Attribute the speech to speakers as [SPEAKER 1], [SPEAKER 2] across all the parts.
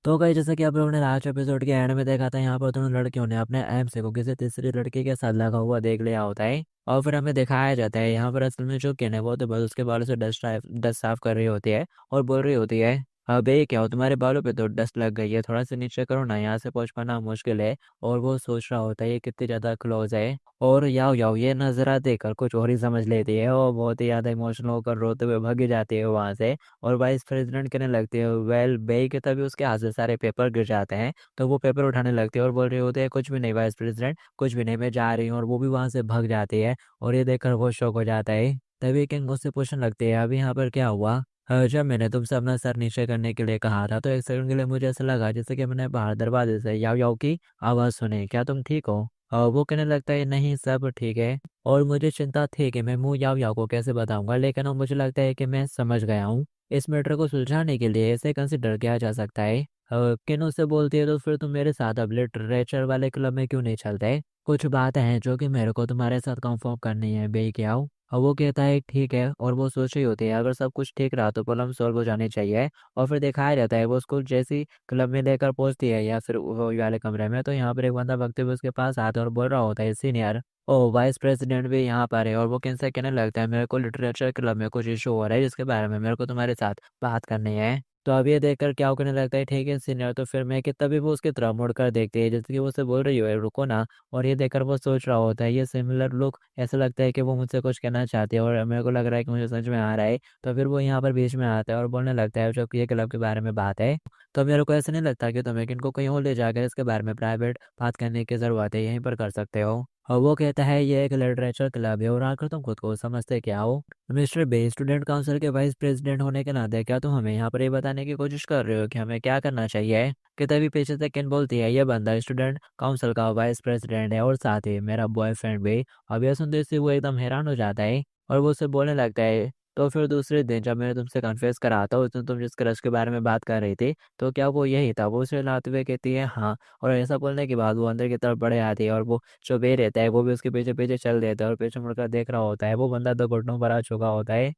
[SPEAKER 1] तो गाइस जैसा कि आप लोगों ने लास्ट एपिसोड के एंड में देखा था, यहाँ पर दोनों लड़कियों ने अपने एमसी को किसी तीसरी लड़की के साथ लगा हुआ देख लिया होता है। और फिर हमें दिखाया जाता है यहाँ पर असल में जो किन है वो तो बस उसके बालों से डस्ट साफ कर रही होती है और बोल रही होती है, अब ये क्या हो, तुम्हारे बालों पे तो डस्ट लग गई है, थोड़ा सा नीचे करो ना, यहाँ से पहुंच पाना मुश्किल है। और वो सोच रहा होता है ये कितनी ज्यादा क्लोज है। और याओ याओ ये नजरा देखकर कुछ और ही समझ लेती है और बहुत ही ज्यादा इमोशनल होकर रोते हुए भागी जाती है वहां से। और वाइस प्रेसिडेंट कहने लगती है वेल बे के, तभी उसके हाथ से सारे पेपर गिर जाते हैं। तो वो पेपर उठाने लगती है और बोल रही होती है कुछ भी नहीं वाइस प्रेसिडेंट, कुछ भी नहीं, मैं जा रही हूँ। और वो भी वहां से भाग जाती है। और ये देखकर वो शौक हो जाता है। तभी किंग उससे पूछने लगती है अभी यहाँ पर क्या हुआ। जब मैंने तुमसे अपना सर नीचे करने के लिए कहा था तो एक सेकंड के लिए मुझे ऐसा लगा जैसे कि मैंने बाहर दरवाजे से याव याव की आवाज सुनी, क्या तुम ठीक हो। वो कहने लगता है नहीं सब ठीक है। और मुझे चिंता थी कि मैं मुंह याव याव को कैसे बताऊंगा, लेकिन अब मुझे लगता है कि मैं समझ गया हूँ। इस मैटर को सुलझाने के लिए इसे कंसिडर किया जा सकता है। किन उससे बोलती है तो फिर तुम मेरे साथ अब लिटरेचर वाले क्लब में क्यों नहीं चलते, कुछ बातें हैं जो कि मेरे को तुम्हारे साथ कंफर्म करनी है बे क्या हो। और वो कहता है ठीक है। और वो सोच रही होती है अगर सब कुछ ठीक रहा तो प्रॉब्लम सॉल्व हो जानी चाहिए। और फिर दिखाया जाता है वो उसको जैसी क्लब में लेकर पहुंचती है या फिर वो वाले कमरे में, तो यहाँ पर एक बंदा भगते हुए उसके पास आता है और बोल रहा होता है सीनियर ओ वाइस प्रेसिडेंट भी यहाँ पर है। और वो किनसे कहने लगता है मेरे को लिटरेचर क्लब में कुछ इशू हो रहा है जिसके बारे में मेरे को तुम्हारे साथ बात करनी है। तो अब ये देखकर क्या करने लगता है ठीक है सीनियर, तो फिर मैं कि तभी वो उसकी तरफ मुड़कर देखती है जैसे कि वो उसे बोल रही हो रुको ना। और ये देखकर वो सोच रहा होता है ये सिमिलर लुक, ऐसा लगता है कि वो मुझसे कुछ कहना चाहती है और मेरे को लग रहा है कि मुझे समझ में आ रहा है। तो फिर वो यहाँ पर बीच में आता है और बोलने लगता है जब ये क्लब के बारे में बात है तो मेरे को ऐसा नहीं लगता कि तुम्हें किनको कहीं और ले जाकर इसके बारे में प्राइवेट बात करने की जरूरत है, यहीं पर कर सकते हो। और वो कहता है ये एक लिटरेचर क्लब है और आकर तुम खुद को समझते क्या हो। मिस्टर बे, स्टूडेंट काउंसिल के वाइस प्रेसिडेंट होने के नाते क्या तुम हमें यहाँ पर ये बताने की कोशिश कर रहे हो कि हमें क्या करना चाहिए। कि तभी पीछे से किन बोलती है ये बंदा स्टूडेंट काउंसिल का वाइस प्रेसिडेंट है और साथ ही मेरा बॉयफ्रेंड भी। अब यह सुनते से वो एकदम हैरान हो जाता है और वो उससे बोलने लगता है तो फिर दूसरे दिन जब मैंने तुमसे कन्फेस करा था उस दिन तुम जिस क्रश के बारे में बात कर रही थी तो क्या वो यही था। वो उसे लाते हुए कहती है हाँ। और ऐसा बोलने के बाद वो अंदर की तरफ बढ़े आती है और वो जो बे रहता है वो भी उसके पीछे पीछे चल देता है और पीछे मुड़कर देख रहा होता है। वो बंदा तो घुटनों पर आ चुका होता है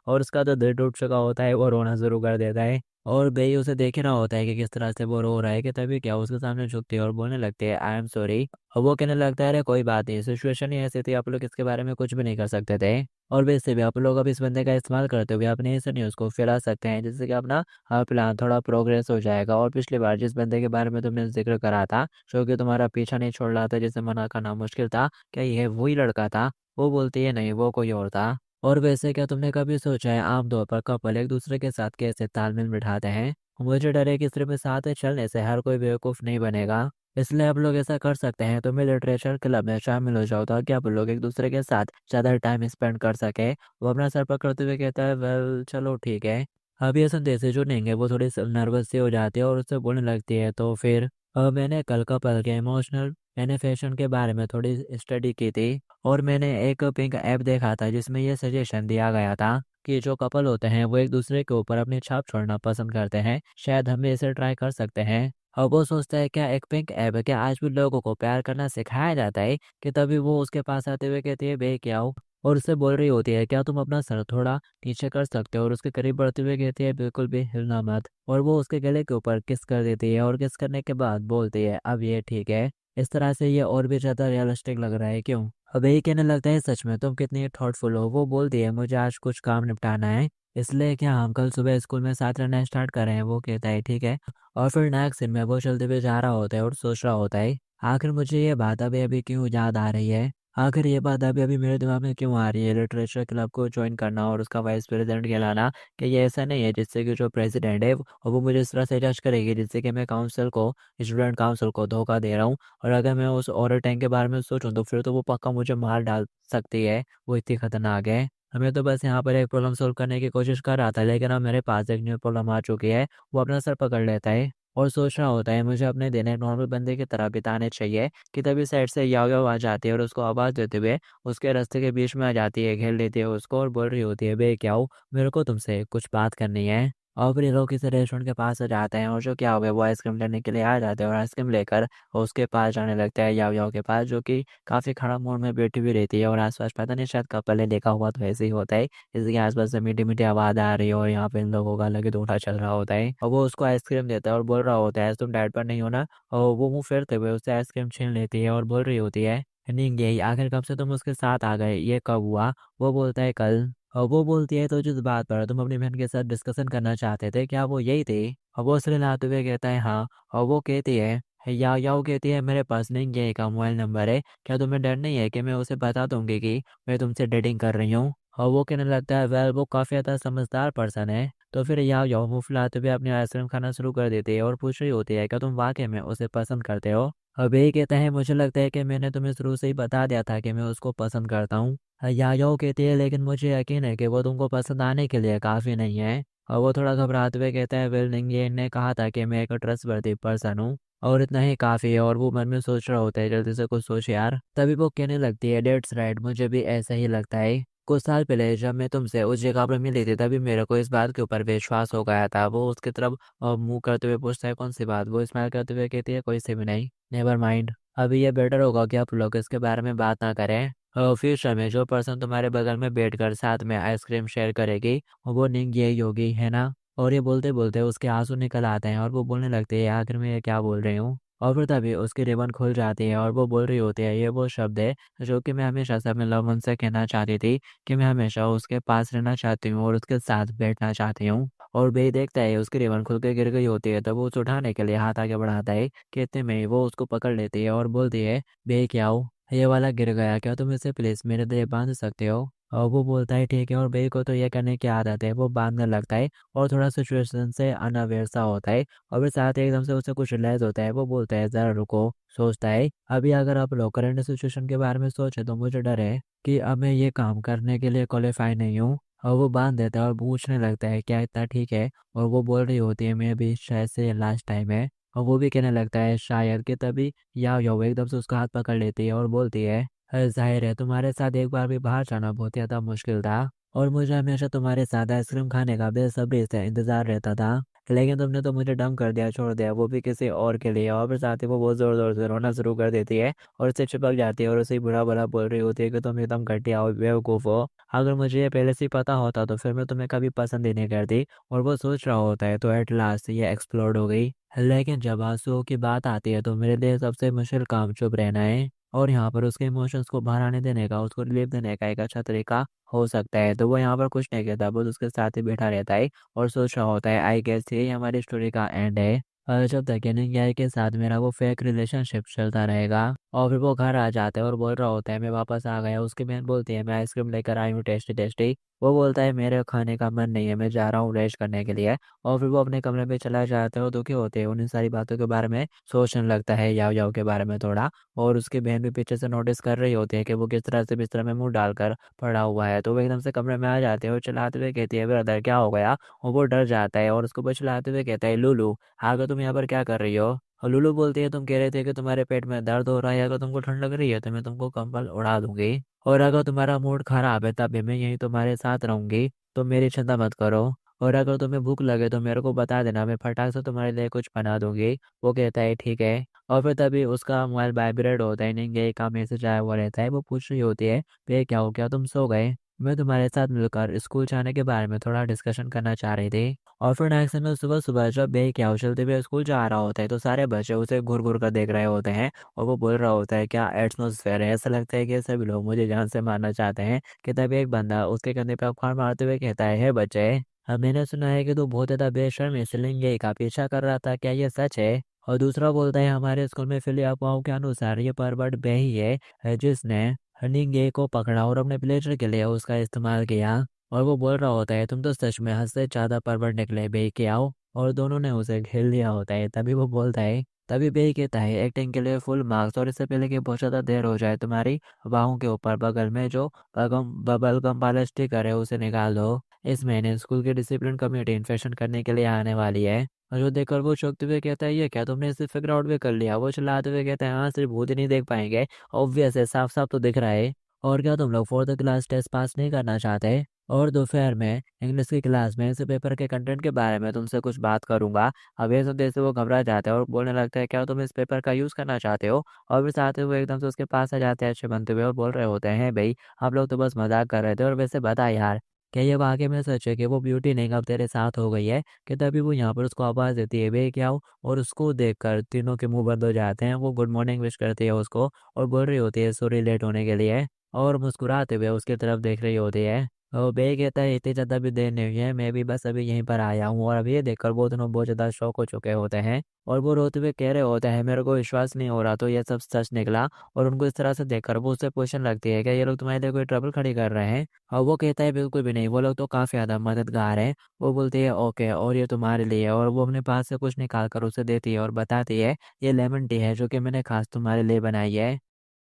[SPEAKER 1] और उसका तो दिल टूट चुका होता है, वो रोना शुरू कर देता है। और बे उसे देख रहा होता है कि किस तरह से वो रो रहा है कि तभी क्या उसके सामने झुकती है और बोलने लगती है आई एम सॉरी। और वो कहने लगता है अरे कोई बात नहीं, सिचुएशन ही ऐसी थी, आप लोग इसके बारे में कुछ भी नहीं कर सकते थे। और वैसे भी आप लोग अब इस बंदे का इस्तेमाल करते हुए अपने इस न्यूज़ को फैला सकते हैं जिससे कि अपना प्लान थोड़ा प्रोग्रेस हो जाएगा। और पिछली बार जिस बंदे के बारे में तुमने जिक्र करा था जो कि तुम्हारा पीछा नहीं छोड़ रहा था, जिसे मना करना मुश्किल था, क्या ये वही लड़का था। वो बोलती है नहीं वो कोई और था। और वैसे क्या तुमने कभी सोचा है आमतौर पर कपल एक दूसरे के साथ कैसे तालमेल बिठाते हैं। मुझे डर है कि सिर्फ साथ चलने से हर कोई बेवकूफ़ नहीं बनेगा। इसलिए आप लोग ऐसा कर सकते हैं तुम्हें लिटरेचर क्लब में शामिल हो जाओ ताकि आप लोग एक दूसरे के साथ ज़्यादा टाइम स्पेंड कर सके। वो अपना सर पकड़ते हुए कहता है वेल चलो ठीक है। अभी ये संदेश से जो नहीं है वो थोड़ी नर्वस सी हो जाती है और उससे बोलने लगती है तो फिर मैंने कल कपल के इमोशनल मैनिफेस्टेशन के बारे में थोड़ी स्टडी की थी। और मैंने एक पिंक ऐप देखा था जिसमें ये सजेशन दिया गया था कि जो कपल होते हैं वो एक दूसरे के ऊपर अपनी छाप छोड़ना पसंद करते हैं, शायद हम भी इसे ट्राई कर सकते हैं। और वो सोचता है क्या एक पिंक ऐप है, क्या आज भी लोगों को प्यार करना सिखाया जाता है। कि तभी वो उसके पास आते हुए कहती है बे क्या हो। और उससे बोल रही होती है क्या तुम अपना सर थोड़ा नीचे कर सकते हो। और उसके करीब बढ़ते हुए कहती है बिल्कुल भी हिलना मत। और वो उसके गले के ऊपर किस कर देती है और किस करने के बाद बोलती है अब ये ठीक है। इस तरह से ये और भी ज्यादा रियलिस्टिक लग रहा है क्यों। अब यही कहने लगता है सच में तुम कितनी थॉटफुल हो। वो बोलती है मुझे आज कुछ काम निपटाना है, इसलिए क्या हम कल सुबह स्कूल में साथ रहना स्टार्ट करें। वो कहता है ठीक है। और फिर नेक्स्ट सीन में वो चलते हुए जा रहा होता है और सोच रहा होता है आखिर मुझे ये बात अभी अभी क्यों याद आ रही है। आखिर ये बात अभी अभी मेरे दिमाग में क्यों आ रही है, लिटरेचर क्लब को ज्वाइन करना और उसका वाइस प्रेसिडेंट कहलाना। कि ये ऐसा नहीं है जिससे कि जो प्रेसिडेंट है वो मुझे इस तरह से जज करेगी जिससे कि मैं काउंसिल को, स्टूडेंट काउंसिल को धोखा दे रहा हूँ। और अगर मैं उस औरत टैंक के बारे में सोचूं तो फिर तो वो पक्का मुझे मार डाल सकती है, वो इतनी खतरनाक है। हमें तो बस यहाँ पर एक प्रॉब्लम सोल्व करने की कोशिश कर रहा था लेकिन अब मेरे पास एक न्यू प्रॉब्लम आ चुकी है। वो अपना सर पकड़ लेता है और सोच रहा होता है मुझे अपने दिन एक नॉर्मल बंदे की तरह बिताने चाहिए। कि तभी साइड से याव याव आ जाती है और उसको आवाज़ देते हुए उसके रास्ते के बीच में आ जाती है, घेर लेती है उसको और बोल रही होती है बे क्या हो, मेरे को तुमसे कुछ बात करनी है। और फिर ये लोग किसी रेस्टोरेंट के पास से जाते हैं और जो क्या हुआ वो आइसक्रीम लेने के लिए आ जाते हैं और आइसक्रीम लेकर उसके पास जाने लगता है याओ याओ के पास, जो कि काफ़ी खराब मूड में बैठी हुई रहती है और आसपास पता नहीं शायद कपल ने देखा हुआ तो ऐसे ही होता है। इसके आसपास से मीठी मीठी आवाज़ आ रही है और यहाँ पे इन लोगों का अलग ही धूना चल रहा होता है और वो उसको आइसक्रीम देता है और बोल रहा होता है तुम डाइट पर नहीं हो ना। और वो मुंह फेरते हुए उससे आइसक्रीम छीन लेती है और बोल रही होती है नहीं यही आखिर कब से तुम उसके साथ आ गए, ये कब हुआ। वो बोलता है कल। और वो बोलती है तो जिस बात पर तुम अपनी बहन के साथ डिस्कशन करना चाहते थे क्या वो यही थी। और वो उससे लाते हुए कहता है हाँ। और वो कहती है या याओ कहती है मेरे पास नहीं ये का मोबाइल नंबर है, क्या तुम्हें डर नहीं है कि मैं उसे बता दूंगी कि मैं तुमसे डेटिंग कर रही हूँ। और वो कहने लगता है वेल वो काफ़ी ज़्यादा समझदार पर्सन है। तो फिर याओ याओ मुँह फुलाते हुए अपनी आइसक्रीम खाना शुरू कर देती है और पूछ रही होती है क्या तुम वाकई में उसे पसंद करते हो। अब यही कहता है मुझे लगता है कि मैंने तुम्हें शुरू से ही बता दिया था कि मैं उसको पसंद करता हूँ। याओ कहती है लेकिन मुझे यकीन है कि वो तुमको पसंद आने के लिए काफ़ी नहीं है। और वो थोड़ा घबराते हुए कहता है वेल निंगे ने कहा था कि मैं एक ट्रस्टवर्दी पर्सन हूँ और इतना ही काफ़ी है। और वो मन में सोच रहा होता है जल्दी से कुछ सोच यार। तभी वो कहने लगती है डेट्स राइट मुझे भी ऐसा ही लगता है। कुछ साल पहले जब मैं तुमसे उस जगह पर मिली थी तभी मेरे को इस बात के ऊपर विश्वास हो गया था। वो उसकी तरफ मुंह करते हुए पूछता है कौन सी बात। वो स्माइल करते हुए कहती है कोई सी भी नहीं, नेवर माइंड। अभी ये बेटर होगा कि आप लोग इसके बारे में बात ना करें। फ्यूचर में जो पर्सन तुम्हारे बगल में बैठकर साथ में आइसक्रीम शेयर करेगी वो निंग यही होगी है ना। और ये बोलते बोलते उसके आंसू निकल आते हैं और वो बोलने लगती है आखिर में ये क्या बोल रही हूँ। और फिर तभी उसकी रिबन खुल जाती है और वो बोल रही होती है ये वो शब्द है जो कि मैं हमेशा से अपने लव वन से कहना चाहती थी कि मैं हमेशा उसके पास रहना चाहती हूँ और उसके साथ बैठना चाहती हूँ। और बे देखता है उसकी रिबन खुल के गिर गई होती है तब वो उसे उठाने के लिए हाथ आगे बढ़ाता है कि इतने में ही वो उसको पकड़ लेती है और बोलती है बे क्या हो, ये वाला गिर गया क्या तुम इसे प्लीज मेरे लिए बांध सकते हो। और वो बोलता है ठीक है और बे को तो ये करने की आदत है। वो बांधने लगता है और थोड़ा सिचुएशन से अनअवेयर सा होता है और फिर साथ ही एकदम से उसे कुछ रियलाइज होता है। वो बोलता है जरा रुको, सोचता है अभी अगर आप लोग करंट सिचुएशन के बारे में सोचे तो मुझे डर है कि अब मैं ये काम करने के लिए क्वालिफाई नहीं हूँ। और वो बांध देता है और पूछने लगता है क्या इतना ठीक है। और वो बोल रही होती है मैं भी शायद से लास्ट टाइम है। और वो भी कहने लगता है शायद कि तभी या वो एकदम से उसका हाथ पकड़ लेती है और बोलती है जाहिर है तुम्हारे साथ एक बार भी बाहर जाना बहुत ज़्यादा मुश्किल था और मुझे हमेशा तुम्हारे साथ आइसक्रीम खाने का बेसब्री से इंतजार रहता था, लेकिन तुमने तो मुझे डम कर दिया, छोड़ दिया, वो भी किसी और के लिए। और फिर साथ ही वो बहुत ज़ोर ज़ोर से रोना शुरू कर देती है और उससे चिपक जाती है और उसे बुरा भला बोल रही होती है कि तुम एकदम घटिया हो, बेवकूफ़ हो। अगर मुझे ये पहले से ही पता होता तो फिर मैं तुम्हें कभी पसंद ही नहीं करती। और वो सोच रहा होता है तो एट लास्ट ये एक्सप्लोड हो गई। लेकिन जब आंसुओं की बात आती है तो मेरे लिए सबसे मुश्किल काम चुप रहना है और यहाँ पर उसके इमोशंस को बाहर आने देने का, उसको रिलीफ देने का एक अच्छा तरीका हो सकता है। तो वो यहाँ पर कुछ नहीं कहता, बस उसके साथ ही बैठा रहता है और सोच रहा होता है आई गेस ये हमारी स्टोरी का एंड है। और जब तक यानी के साथ मेरा वो फेक रिलेशनशिप चलता रहेगा। और फिर वो घर आ जाता है और बोल रहा होता है मैं वापस आ गया। उसकी बहन बोलती है मैं आइसक्रीम लेकर आई हूँ टेस्टी टेस्टी। वो बोलता है मेरे खाने का मन नहीं है, मैं जा रहा हूँ रेस्ट करने के लिए। और फिर वो अपने कमरे में चला जाता है और दुखी होते हैं उन सारी बातों के बारे में सोचने लगता है याओ याओ के बारे में थोड़ा। और उसकी बहन भी पीछे से नोटिस कर रही होती है कि वो किस तरह से बिस्तर में मुंह डालकर पड़ा हुआ है। तो वो एकदम से कमरे में आ जाते हैं और चिल्लाते हुए कहती है ब्रदर क्या हो गया। और वो डर जाता है और उसको वो चिल्लाते हुए कहता है लूलू आगे तुम यहाँ पर क्या कर रही हो। और लूलू बोलती है तुम कह रहे थे कि तुम्हारे पेट में दर्द हो रहा है, अगर तुमको ठंड लग रही है तो मैं तुमको कंबल उड़ा दूंगी और अगर तुम्हारा मूड खराब है तब भी मैं यहीं तुम्हारे साथ रहूंगी, तो मेरी चिंता मत करो। और अगर तुम्हें भूख लगे तो मेरे को बता देना, मैं फटाक से तुम्हारे लिए कुछ बना दूंगी। वो कहता है ठीक है। और फिर तभी उसका मोबाइल वाइब्रेट होता है, नहीं का मैसेज आया हुआ रहता है। वो पूछ रही होती है भैया क्या हो गया, तुम सो गए, मैं तुम्हारे साथ मिलकर स्कूल जाने के बारे में थोड़ा डिस्कशन करना चाह रही थी। और फिर नेक्स्ट में सुबह सुबह जब बे क्या चलते हुए स्कूल जा रहा होता है तो सारे बच्चे उसे घूर घूर कर देख रहे होते हैं। और वो बोल रहा होता है क्या एटमोसफेयर है, ऐसा लगता है कि सभी लोग मुझे जान से मारना चाहते हैं। कि तभी एक बंदा उसके कंधे पर फाड़ मारते हुए कहता है हे बच्चे, अब मैंने सुना है कि तू बहुत ज्यादा बेशर्म इसलिए का पीछा कर रहा था, क्या ये सच है। और दूसरा बोलता है हमारे स्कूल में फिर अफवाहों के अनुसार ये परवर्ट बे ही है जिसने हर्निंगे को पकड़ा और अपने प्लेजर के लिए उसका इस्तेमाल किया। और वो बोल रहा होता है तुम तो सच में हद से ज्यादा परवर्ट निकले बे के आओ। और दोनों ने उसे घेर लिया होता है। तभी वो बोलता है, तभी बे कहता है एक्टिंग के लिए फुल मार्क्स और इससे पहले कि बहुत ज़्यादा देर हो जाए तुम्हारी बाहों के ऊपर बगल में जो बबल गम वाला स्टिकर है उसे निकाल दो। इस महीने स्कूल की डिसिप्लिन कमेटी इन्फेक्शन करने के लिए आने वाली है। और जो देखकर वो चौंकते हुए कहता है ये क्या तुमने इसे फिगर आउट भी कर लिया। वो चिल्लाते हुए कहता है हाँ सिर्फ भूत ही नहीं देख पाएंगे, ऑब्वियस है, साफ साफ तो दिख रहा है। और क्या तुम लोग फोर्थ क्लास टेस्ट पास नहीं करना चाहते। और दोपहर में इंग्लिश की क्लास में इस पेपर के कंटेंट के बारे में तुमसे कुछ बात करूंगा। अब ये सुनते से वो घबरा जाता है और बोलने लगता है, क्या तुम इस पेपर का यूज़ करना चाहते हो? और फिर आते हुए एकदम से उसके पास आ जाते हैं अच्छे बनते हुए और बोल रहे होते हैं, भाई हम लोग तो बस मजाक कर रहे थे, और वैसे बता यार, क्या ये वाकई में सच है कि वो ब्यूटी नहीं अब तेरे साथ हो गई है? कि तभी वो यहाँ पर उसको आवाज़ देती है, वे क्या हो? और उसको देखकर तीनों के मुंह बंद हो जाते हैं। वो गुड मॉर्निंग विश करती है उसको और बोल रही होती है सॉरी लेट होने के लिए, और मुस्कुराते हुए उसकी तरफ देख रही होती है। बे कहता है, इतनी ज़्यादा भी देर नहीं हुई है, मैं भी बस अभी यहीं पर आया हूँ। और अब ये देखकर वो दोनों बहुत ज़्यादा शॉक हो चुके होते हैं और वो रोते हुए कह रहे होते हैं, मेरे को विश्वास नहीं हो रहा तो ये सब सच निकला। और उनको इस तरह से देखकर वो उससे पूछने लगती है, क्या ये लोग तुम्हारे लिए कोई ट्रबल खड़ी कर रहे हैं? और वो कहता है, बिल्कुल भी नहीं, वो लोग तो काफ़ी ज़्यादा मददगार हैं। वो बोलती है, ओके, और ये तुम्हारे लिए है। और वो अपने पास से कुछ निकाल कर उसे देती है और बताती है, ये लेमन टी है जो कि मैंने खास तुम्हारे लिए बनाई है।